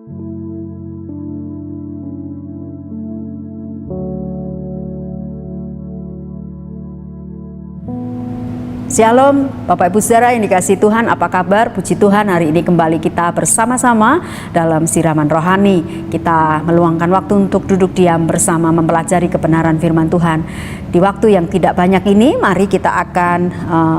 Shalom Bapak Ibu Saudara yang dikasihi Tuhan, apa kabar? Puji Tuhan, hari ini kembali kita bersama-sama dalam siraman rohani. Kita meluangkan waktu untuk duduk diam bersama mempelajari kebenaran firman Tuhan. Di waktu yang tidak banyak ini, mari kita akan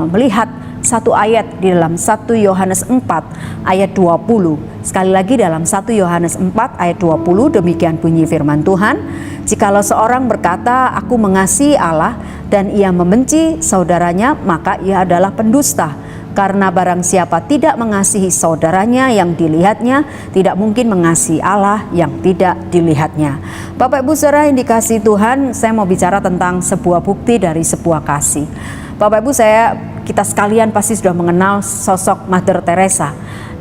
melihat satu ayat di dalam 1 Yohanes 4 ayat 20. Sekali lagi dalam 1 Yohanes 4 ayat 20, demikian bunyi firman Tuhan. Jikalau seorang berkata, aku mengasihi Allah, dan ia membenci saudaranya, maka ia adalah pendusta. Karena barang siapa tidak mengasihi saudaranya yang dilihatnya, tidak mungkin mengasihi Allah yang tidak dilihatnya. Bapak Ibu Saudara yang dikasihi Tuhan, saya mau bicara tentang sebuah bukti dari sebuah kasih. Bapak Ibu, kita sekalian pasti sudah mengenal sosok Mother Teresa.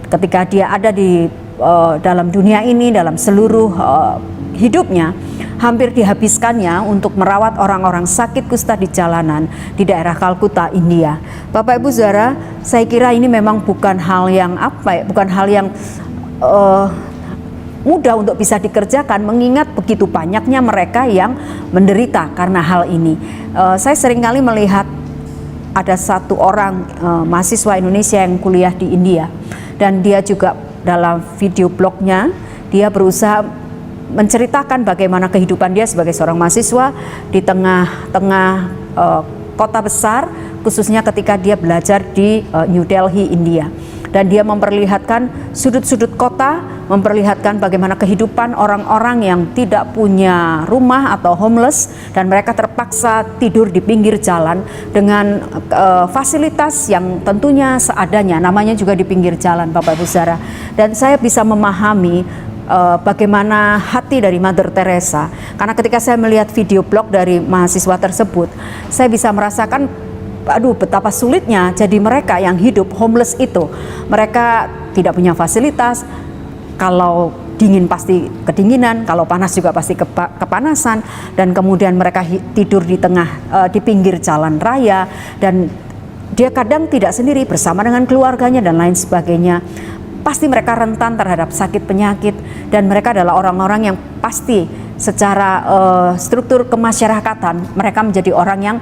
Ketika dia ada di dalam dunia ini, dalam seluruh hidupnya, hampir dihabiskannya untuk merawat orang-orang sakit kusta di jalanan di daerah Kalkuta, India. Bapak Ibu Saudara, saya kira ini memang bukan hal yang mudah untuk bisa dikerjakan, mengingat begitu banyaknya mereka yang menderita karena hal ini. Saya seringkali melihat ada satu orang mahasiswa Indonesia yang kuliah di India, dan dia juga dalam video blognya dia berusaha menceritakan bagaimana kehidupan dia sebagai seorang mahasiswa di tengah-tengah kota besar, khususnya ketika dia belajar di New Delhi, India. Dan dia memperlihatkan sudut-sudut kota, memperlihatkan bagaimana kehidupan orang-orang yang tidak punya rumah atau homeless, dan mereka terpaksa tidur di pinggir jalan dengan fasilitas yang tentunya seadanya, namanya juga di pinggir jalan, Bapak Ibu Saudara. Dan saya bisa memahami bagaimana hati dari Mother Teresa, karena ketika saya melihat video blog dari mahasiswa tersebut, saya bisa merasakan betapa sulitnya jadi mereka yang hidup homeless itu. Mereka tidak punya fasilitas, kalau dingin pasti kedinginan, kalau panas juga pasti kepanasan, dan kemudian mereka tidur di pinggir jalan raya, dan dia kadang tidak sendiri, bersama dengan keluarganya dan lain sebagainya. Pasti mereka rentan terhadap sakit penyakit, dan mereka adalah orang-orang yang pasti secara struktur kemasyarakatan mereka menjadi orang yang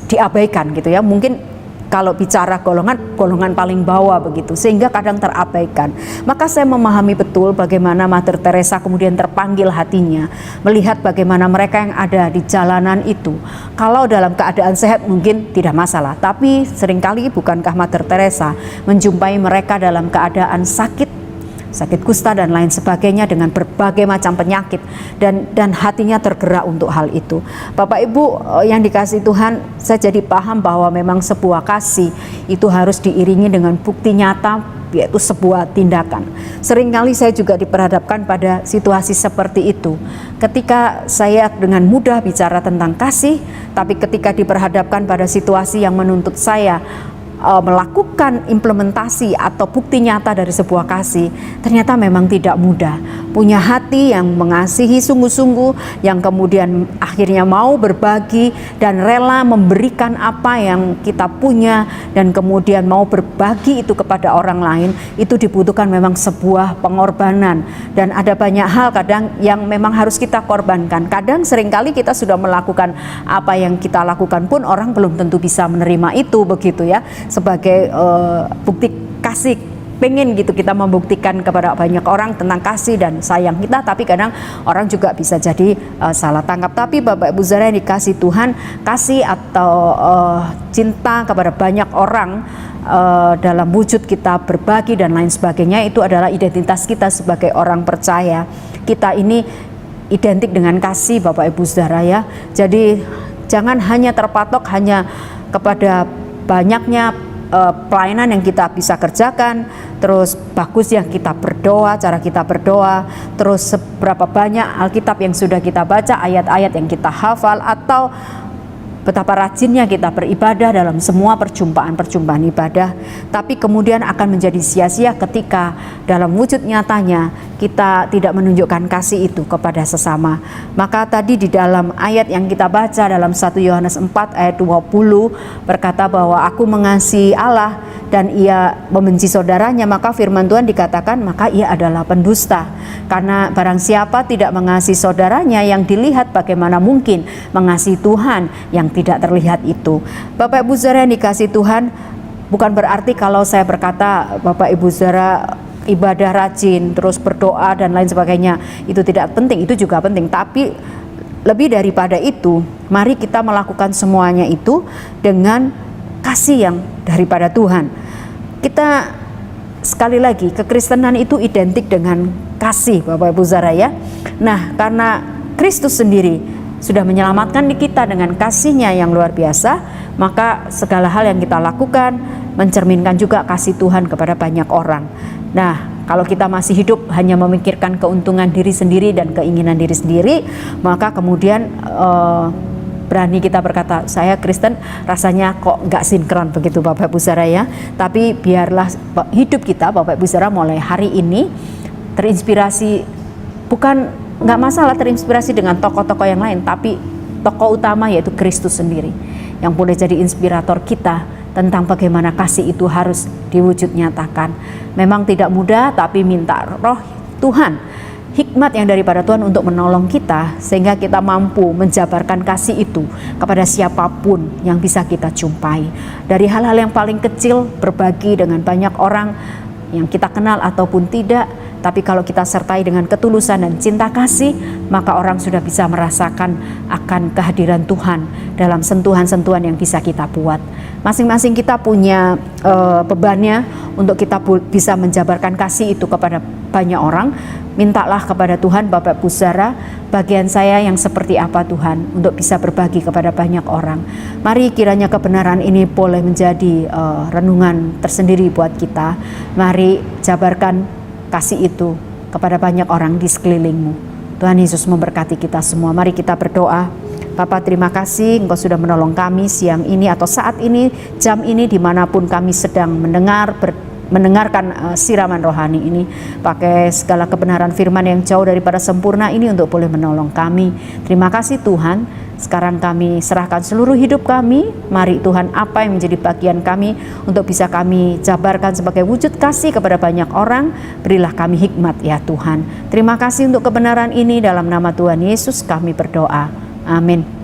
diabaikan gitu ya. Mungkin kalau bicara golongan paling bawah begitu, sehingga kadang terabaikan. Maka saya memahami betul bagaimana Mother Teresa kemudian terpanggil hatinya melihat bagaimana mereka yang ada di jalanan itu, kalau dalam keadaan sehat mungkin tidak masalah, tapi seringkali bukankah Mother Teresa menjumpai mereka dalam keadaan sakit kusta dan lain sebagainya, dengan berbagai macam penyakit, dan hatinya tergerak untuk hal itu. Bapak Ibu yang dikasihi Tuhan, saya jadi paham bahwa memang sebuah kasih itu harus diiringi dengan bukti nyata, yaitu sebuah tindakan. Seringkali saya juga diperhadapkan pada situasi seperti itu, ketika saya dengan mudah bicara tentang kasih, tapi ketika diperhadapkan pada situasi yang menuntut saya melakukan implementasi atau bukti nyata dari sebuah kasih, ternyata memang tidak mudah. Punya hati yang mengasihi sungguh-sungguh, yang kemudian akhirnya mau berbagi dan rela memberikan apa yang kita punya, dan kemudian mau berbagi itu kepada orang lain, itu dibutuhkan memang sebuah pengorbanan. Dan ada banyak hal kadang yang memang harus kita korbankan. Kadang seringkali kita sudah melakukan apa yang kita lakukan pun orang belum tentu bisa menerima itu, begitu ya, sebagai bukti kasih. Pengen gitu kita membuktikan kepada banyak orang tentang kasih dan sayang kita, tapi kadang orang juga bisa jadi salah tangkap. Tapi Bapak Ibu Saudara yang dikasihi Tuhan, kasih atau cinta kepada banyak orang dalam wujud kita berbagi dan lain sebagainya, itu adalah identitas kita sebagai orang percaya. Kita ini identik dengan kasih, Bapak Ibu Saudara ya. Jadi jangan hanya terpatok hanya kepada banyaknya pelayanan yang kita bisa kerjakan, terus bagus yang kita berdoa, cara kita berdoa, terus seberapa banyak Alkitab yang sudah kita baca, ayat-ayat yang kita hafal, atau betapa rajinnya kita beribadah dalam semua perjumpaan-perjumpaan ibadah, tapi kemudian akan menjadi sia-sia ketika dalam wujud nyatanya kita tidak menunjukkan kasih itu kepada sesama. Maka tadi di dalam ayat yang kita baca dalam 1 Yohanes 4 ayat 20 berkata bahwa aku mengasihi Allah dan ia membenci saudaranya, maka firman Tuhan dikatakan maka ia adalah pendusta. Karena barang siapa tidak mengasihi saudaranya yang dilihat, bagaimana mungkin mengasihi Tuhan yang tidak terlihat itu. Bapak Ibu Saudara yang dikasihi Tuhan, bukan berarti kalau saya berkata Bapak Ibu Saudara ibadah rajin, terus berdoa dan lain sebagainya, itu tidak penting. Itu juga penting, tapi lebih daripada itu, mari kita melakukan semuanya itu dengan kasih yang daripada Tuhan. Kita sekali lagi, kekristenan itu identik dengan kasih, Bapak Ibu Saudara ya. Nah, karena Kristus sendiri sudah menyelamatkan kita dengan kasih-Nya yang luar biasa, maka segala hal yang kita lakukan mencerminkan juga kasih Tuhan kepada banyak orang. Nah, kalau kita masih hidup hanya memikirkan keuntungan diri sendiri dan keinginan diri sendiri, maka kemudian berani kita berkata, saya Kristen rasanya kok nggak sinkron begitu Bapak Ibu Saudara ya. Tapi biarlah hidup kita Bapak Ibu Saudara mulai hari ini terinspirasi, bukan nggak masalah terinspirasi dengan tokoh-tokoh yang lain, tapi tokoh utama yaitu Kristus sendiri yang boleh jadi inspirator kita tentang bagaimana kasih itu harus diwujud nyatakan. Memang tidak mudah, tapi minta roh Tuhan, hikmat yang daripada Tuhan untuk menolong kita, sehingga kita mampu menjabarkan kasih itu kepada siapapun yang bisa kita jumpai. Dari hal-hal yang paling kecil, berbagi dengan banyak orang yang kita kenal ataupun tidak, tapi kalau kita sertai dengan ketulusan dan cinta kasih, maka orang sudah bisa merasakan akan kehadiran Tuhan dalam sentuhan-sentuhan yang bisa kita buat. Masing-masing kita punya bebannya untuk kita bisa menjabarkan kasih itu kepada banyak orang. Mintalah kepada Tuhan, Bapak Ibu Saudara, bagian saya yang seperti apa Tuhan, untuk bisa berbagi kepada banyak orang. Mari kiranya kebenaran ini boleh menjadi renungan tersendiri buat kita. Mari jabarkan kasih itu kepada banyak orang di sekelilingmu. Tuhan Yesus memberkati kita semua. Mari kita berdoa. Bapa, terima kasih Engkau sudah menolong kami siang ini atau saat ini, jam ini, dimanapun kami sedang mendengarkan siraman rohani ini. Pakai segala kebenaran firman yang jauh daripada sempurna ini untuk boleh menolong kami. Terima kasih Tuhan. Sekarang kami serahkan seluruh hidup kami. Mari Tuhan, apa yang menjadi bagian kami untuk bisa kami jabarkan sebagai wujud kasih kepada banyak orang, berilah kami hikmat ya Tuhan. Terima kasih untuk kebenaran ini, dalam nama Tuhan Yesus kami berdoa. Amin.